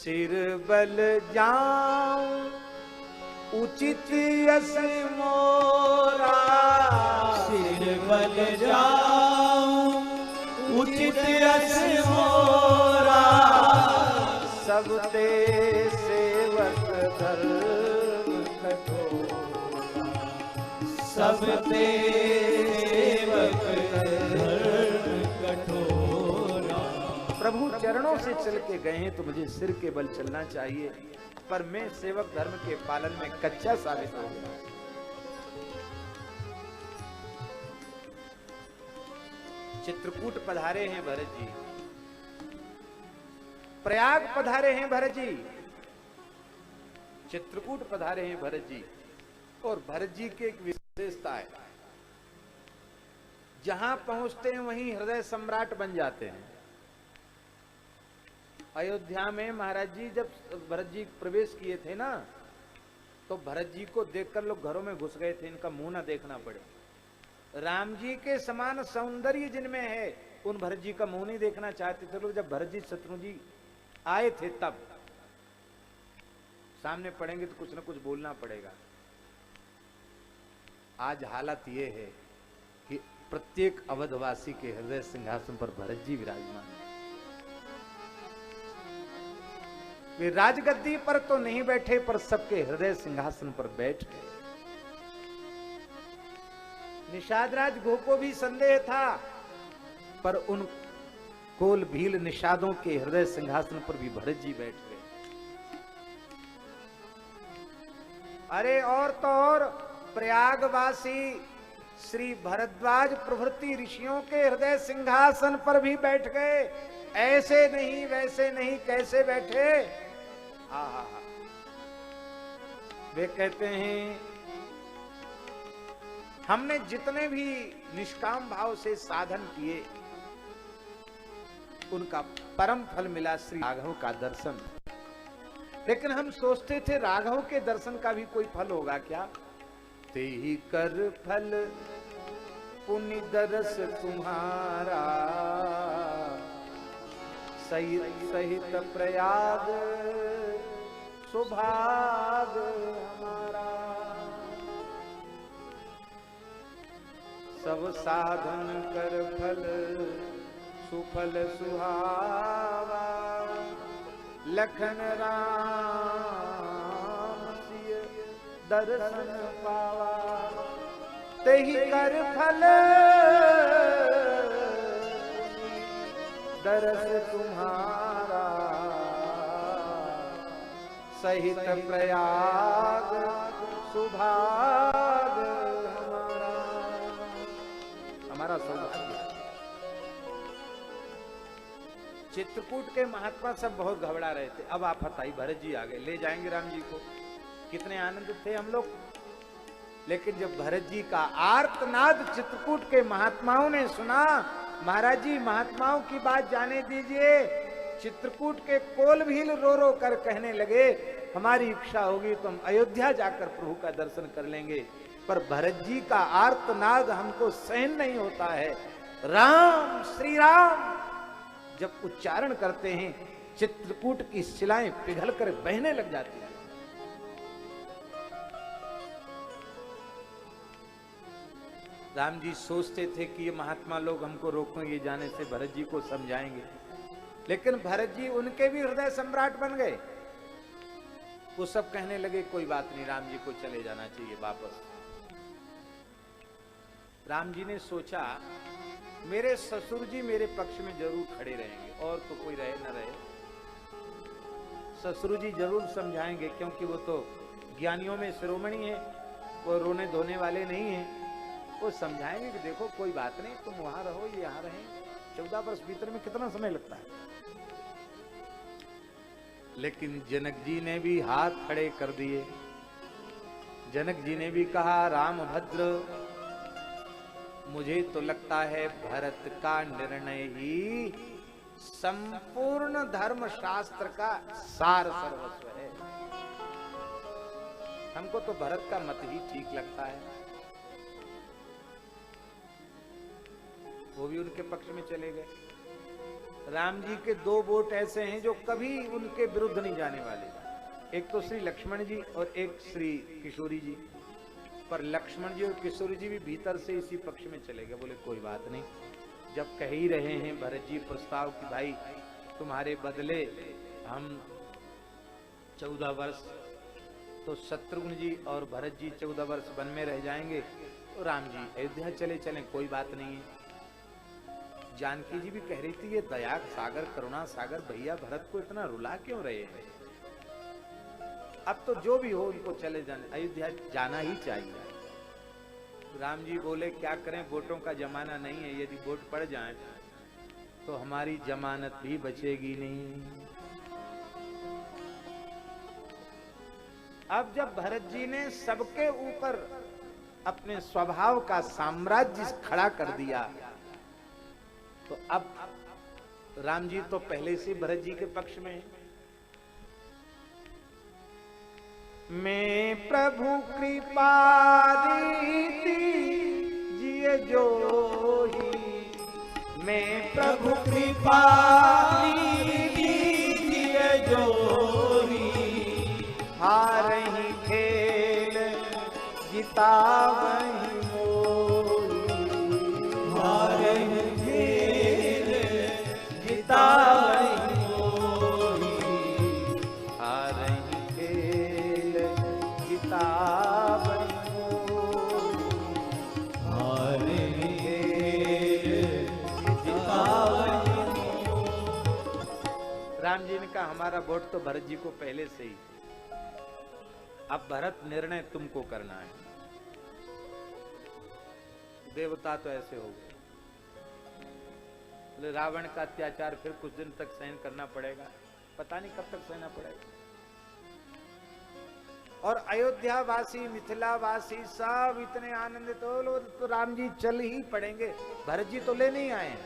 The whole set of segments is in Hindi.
सिर बल जाऊं उचित यस मोरा, सिर बल जाऊं उचित यस मोरा, सब ते सेवक धर्म कठोरा, सब ते सेवक धर्म कठोरा। प्रभु चरणों से चल के गए हैं तो मुझे सिर के बल चलना चाहिए, पर मैं सेवक धर्म के पालन में कच्चा साबित हो गया। चित्रकूट पधारे हैं भरत जी, प्रयाग पधारे हैं भरत जी, चित्रकूट पधारे हैं भरत जी। और भरत जी की एक विशेषता है, जहां पहुंचते हैं वहीं हृदय सम्राट बन जाते हैं। अयोध्या में महाराज जी जब भरत जी प्रवेश किए थे ना, तो भरत जी को देखकर लोग घरों में घुस गए थे, इनका मुंह ना देखना पड़े। राम जी के समान सौंदर्य जिनमें है, उन भरत जी का मुंह नहीं देखना चाहते थे लोग। जब भरत जी शत्रु जी आए थे तब सामने पड़ेंगे तो कुछ ना कुछ बोलना पड़ेगा। आज हालत ये है कि प्रत्येक अवधवासी के हृदय सिंहासन पर भरत जी विराजमान है। वे राजगद्दी पर तो नहीं बैठे, पर सबके हृदय सिंहासन पर बैठ गए। निषाद राज गो को भी संदेह था, पर उन कोल भील निषादों के हृदय सिंहासन पर भी भरत जी बैठ गए। अरे और तो और प्रयागवासी श्री भरद्वाज प्रभृति ऋषियों के हृदय सिंहासन पर भी बैठ गए। ऐसे नहीं वैसे नहीं, कैसे बैठे? आहा, वे कहते हैं हमने जितने भी निष्काम भाव से साधन किए, उनका परम फल मिला श्री राघव का दर्शन। लेकिन हम सोचते थे राघव के दर्शन का भी कोई फल होगा क्या? ते ही कर फल पुण्य दरस तुम्हारा, सहित प्रयाग सुभाग हमारा। सब साधन कर फल सुफल सुहावा, लखन राम सिय दर्शन पावा। तेहि कर फल दरस तुम्हारा, सहित प्रयाग सुभाग हमारा। हमारा सौभाग्य। चित्रकूट के महात्मा सब बहुत घबरा रहे थे। अब आफत आई, भरत जी आ गए, ले जाएंगे राम जी को। कितने आनंदित थे हम लोग। लेकिन जब भरत जी का आर्तनाद चित्रकूट के महात्माओं ने सुना, महाराज जी महात्माओं की बात जाने दीजिए। चित्रकूट के कोल भील रो रो कर कहने लगे, हमारी इच्छा होगी तो हम अयोध्या जाकर प्रभु का दर्शन कर लेंगे, पर भरत जी का आर्तनाद हमको सहन नहीं होता है। राम श्री राम जब उच्चारण करते हैं, चित्रकूट की शिलाएं पिघल कर बहने लग जाती हैं। राम जी सोचते थे कि ये महात्मा लोग हमको रोकेंगे जाने से, भरत जी को समझाएंगे। लेकिन भरत जी उनके भी हृदय सम्राट बन गए। वो सब कहने लगे कोई बात नहीं, राम जी को चले जाना चाहिए वापस। राम जी ने सोचा मेरे ससुर जी मेरे पक्ष में जरूर खड़े रहेंगे, और तो कोई रहे न रहे, ससुर जी जरूर समझाएंगे, क्योंकि वो तो ज्ञानियों में शिरोमणि है, वो रोने धोने वाले नहीं है। वो समझाएंगे कि देखो कोई बात नहीं, तुम वहां रहो, ये यहाँ रहे। 14 वर्ष भीतर में कितना समय लगता है। लेकिन जनक जी ने भी हाथ खड़े कर दिए। जनक जी ने भी कहा, रामभद्र मुझे तो लगता है भरत का निर्णय ही संपूर्ण धर्म शास्त्र का सार सर्वस्व है। हमको तो भरत का मत ही ठीक लगता है। वो भी उनके पक्ष में चले गए। राम जी के दो वोट ऐसे हैं जो कभी उनके विरुद्ध नहीं जाने वाले, एक तो श्री लक्ष्मण जी और एक श्री किशोरी जी। पर लक्ष्मण जी और किशोरी जी भी भीतर से इसी पक्ष में चले गए, बोले कोई बात नहीं, जब कह ही रहे हैं भरत जी प्रस्ताव कि भाई तुम्हारे बदले हम 14 वर्ष, तो शत्रुघ्न जी और भरत जी 14 वर्ष वन में रह जाएंगे, तो राम जी अयोध्या चले चलें, कोई बात नहीं है। जानकी जी भी कह रही थी ये दया सागर करुणा सागर भैया भरत को इतना रुला क्यों रहे हैं, अब तो जो भी हो उनको चले जाने, अयोध्या जाना ही चाहिए। राम जी बोले क्या करें, वोटों का जमाना नहीं है, यदि वोट पड़ जाए तो हमारी जमानत भी बचेगी नहीं। अब जब भरत जी ने सबके ऊपर अपने स्वभाव का साम्राज्य खड़ा कर दिया, तो अब राम जी तो पहले से भरत जी के पक्ष में है। मैं प्रभु कृपा रीति जिए जो ही, मैं प्रभु कृपा रीति जिए जो ही, हारही खेल जितावही मोही, हारही खेल जितावही मोही, हारही खेल जितावही मोही, हारही खेल जितावही मोही। राम जी ने कहा हमारा वोट तो भरत जी को पहले से ही, अब भरत निर्णय तुमको करना है। देवता तो ऐसे हो गए, बोले रावण का अत्याचार फिर कुछ दिन तक सहन करना पड़ेगा, पता नहीं कब तक सहना पड़ेगा। और अयोध्या वासी मिथिला वासी सब इतने आनंदित हो, तो राम जी चल ही पड़ेंगे, भरत जी तो ले नहीं आए हैं।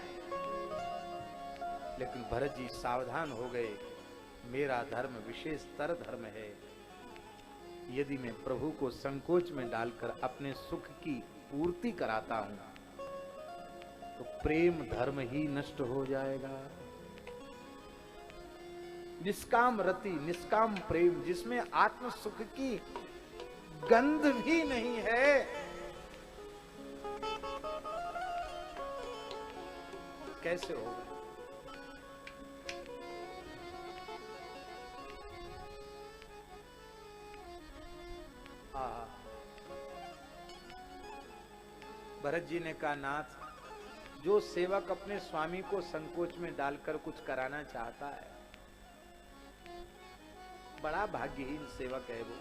लेकिन भरत जी सावधान हो गए, मेरा धर्म विशेषतर धर्म है, यदि मैं प्रभु को संकोच में डालकर अपने सुख की पूर्ति कराता हूं तो प्रेम धर्म ही नष्ट हो जाएगा। निष्काम रति निष्काम प्रेम जिसमें आत्म सुख की गंध भी नहीं है, कैसे होगा। भरत जी ने कहा नाथ, जो सेवक अपने स्वामी को संकोच में डालकर कुछ कराना चाहता है, बड़ा भाग्यहीन सेवक है वो।